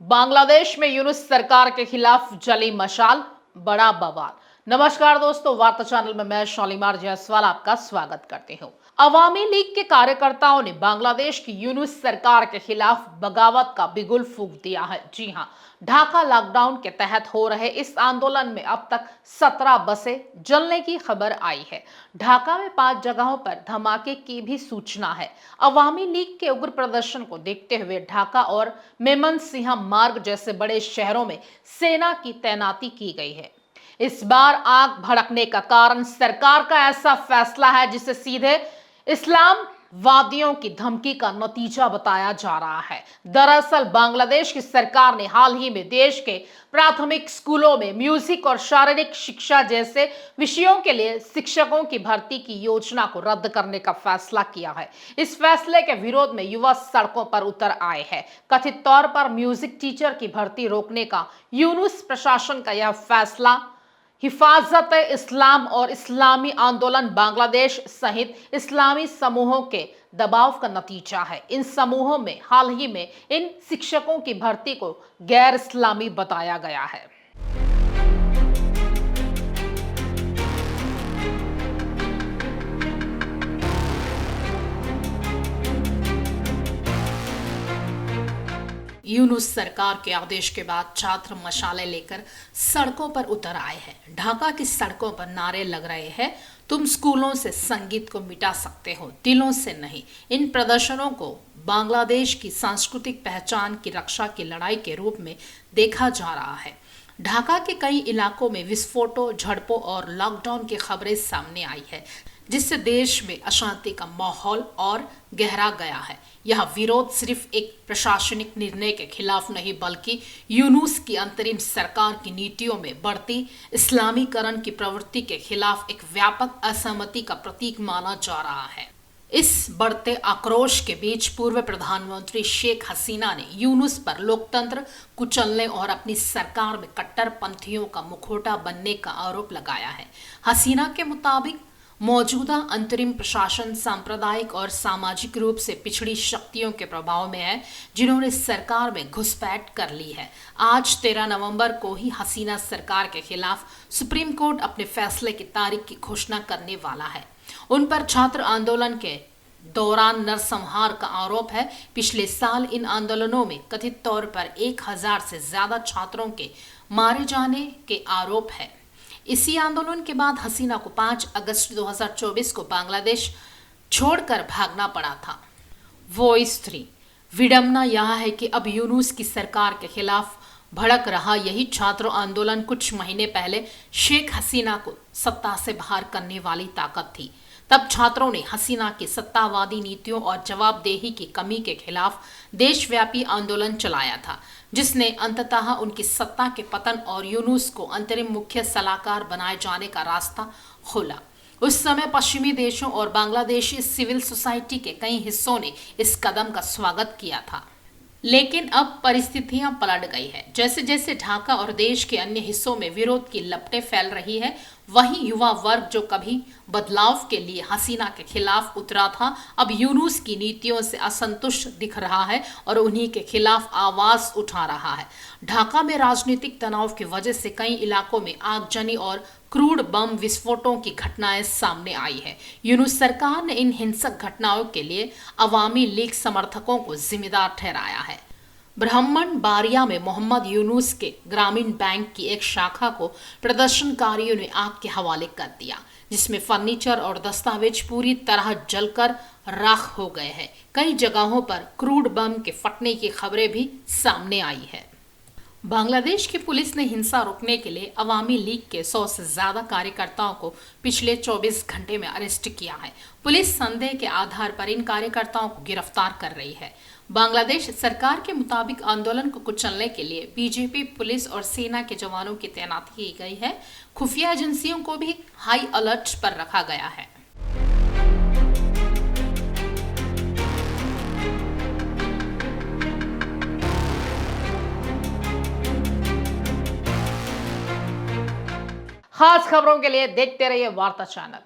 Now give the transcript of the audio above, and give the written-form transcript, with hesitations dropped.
बांग्लादेश में यूनुस सरकार के खिलाफ जली मशाल, बड़ा बवाल। नमस्कार दोस्तों, वार्ता चैनल में मैं शालीमार जायसवाल आपका स्वागत करती हूँ। अवामी लीग के कार्यकर्ताओं ने बांग्लादेश की यूनुस सरकार के खिलाफ बगावत का बिगुल फूंक दिया है। जी हाँ, ढाका लॉकडाउन के तहत हो रहे इस आंदोलन में अब तक 17 बसें जलने की खबर आई है। ढाका में 5 जगहों पर धमाके की भी सूचना है। अवामी लीग के उग्र प्रदर्शन को देखते हुए ढाका और मेमनसिंह मार्ग जैसे बड़े शहरों में सेना की तैनाती की गई है। इस बार आग भड़कने का कारण सरकार का ऐसा फैसला है जिसे सीधे इस्लामवादियों की धमकी का नतीजा बताया जा रहा है। दरअसल बांग्लादेश की सरकार ने हाल ही में देश के प्राथमिक स्कूलों में म्यूजिक और शारीरिक शिक्षा जैसे विषयों के लिए शिक्षकों की भर्ती की योजना को रद्द करने का फैसला किया है। इस फैसले के विरोध में युवा सड़कों पर उतर आए हैं। कथित तौर पर म्यूजिक टीचर की भर्ती रोकने का यूनुस प्रशासन का यह फैसला हिफाजत इस्लाम और इस्लामी आंदोलन बांग्लादेश सहित इस्लामी समूहों के दबाव का नतीजा है। इन समूहों में हाल ही में इन शिक्षकों की भर्ती को गैर इस्लामी बताया गया है। यूनुस सरकार के आदेश के बाद छात्र मशाले लेकर सड़कों पर उतर आए हैं। ढाका की सड़कों पर नारे लग रहे हैं, तुम स्कूलों से संगीत को मिटा सकते हो, दिलों से नहीं। इन प्रदर्शनों को बांग्लादेश की सांस्कृतिक पहचान की रक्षा की लड़ाई के रूप में देखा जा रहा है। ढाका के कई इलाकों में विस्फोटों, झड़पों और लॉकडाउन की खबरें सामने आई है, जिससे देश में अशांति का माहौल और गहरा गया है। यह विरोध सिर्फ एक प्रशासनिक निर्णय के खिलाफ नहीं, बल्कि यूनुस की अंतरिम सरकार की नीतियों में बढ़ती इस्लामीकरण की प्रवृत्ति के खिलाफ एक व्यापक असहमति का प्रतीक माना जा रहा है। इस बढ़ते आक्रोश के बीच पूर्व प्रधानमंत्री शेख हसीना ने यूनुस पर लोकतंत्र कुचलने और अपनी सरकार में कट्टरपंथियों का मुखौटा बनने का आरोप लगाया है। हसीना के मुताबिक मौजूदा अंतरिम प्रशासन सांप्रदायिक और सामाजिक रूप से पिछड़ी शक्तियों के प्रभाव में है, जिन्होंने सरकार में घुसपैठ कर ली है। आज 13 नवंबर को ही हसीना सरकार के खिलाफ सुप्रीम कोर्ट अपने फैसले की तारीख की घोषणा करने वाला है। उन पर छात्र आंदोलन के दौरान नरसंहार का आरोप है। पिछले साल इन आंदोलनों में कथित तौर पर 1000 से ज्यादा छात्रों के मारे जाने के आरोप है। इसी आंदोलन के बाद हसीना को 5 अगस्त 2024 को बांग्लादेश छोड़कर भागना पड़ा था। वॉइस 3। विडंबना यह है कि अब यूनुस की सरकार के खिलाफ भड़क रहा यही छात्र आंदोलन कुछ महीने पहले शेख हसीना को सत्ता से बाहर करने वाली ताकत थी। तब छात्रों ने हसीना की सत्तावादी नीतियों और जवाबदेही की कमी के खिलाफ देशव्यापी आंदोलन चलाया था, जिसने अंततः उनकी सत्ता के पतन और यूनुस को अंतरिम मुख्य सलाहकार बनाए जाने का रास्ता खोला। उस समय पश्चिमी देशों और बांग्लादेशी सिविल सोसाइटी के कई हिस्सों ने इस कदम का स्वागत किया था, लेकिन अब परिस्थितियां पलट गई है। जैसे जैसे ढाका और देश के अन्य हिस्सों में विरोध की लपटें फैल रही है, वहीं युवा वर्ग जो कभी बदलाव के लिए हसीना के खिलाफ उतरा था, अब यूनुस की नीतियों से असंतुष्ट दिख रहा है और उन्हीं के खिलाफ आवाज उठा रहा है। ढाका में राजनीतिक तनाव की वजह से कई इलाकों में आगजनी और क्रूड बम विस्फोटों की घटनाएं सामने आई है। यूनुस सरकार ने इन हिंसक घटनाओं के लिए अवामी लीग समर्थकों को जिम्मेदार ठहराया है। ब्राह्मण बारिया में मोहम्मद यूनुस के ग्रामीण बैंक की एक शाखा को प्रदर्शनकारियों ने आग के हवाले कर दिया, जिसमें फर्नीचर और दस्तावेज पूरी तरह जलकर राख हो गए हैं। कई जगहों पर क्रूड बम के फटने की खबरें भी सामने आई है। बांग्लादेश की पुलिस ने हिंसा रोकने के लिए अवामी लीग के 100 से ज्यादा कार्यकर्ताओं को पिछले 24 घंटे में अरेस्ट किया है। पुलिस संदेह के आधार पर इन कार्यकर्ताओं को गिरफ्तार कर रही है। बांग्लादेश सरकार के मुताबिक आंदोलन को कुचलने के लिए बीजेपी, पुलिस और सेना के जवानों की तैनाती की गई है। खुफिया एजेंसियों को भी हाई अलर्ट पर रखा गया है। खास खबरों के लिए देखते रहिए वार्ता चैनल।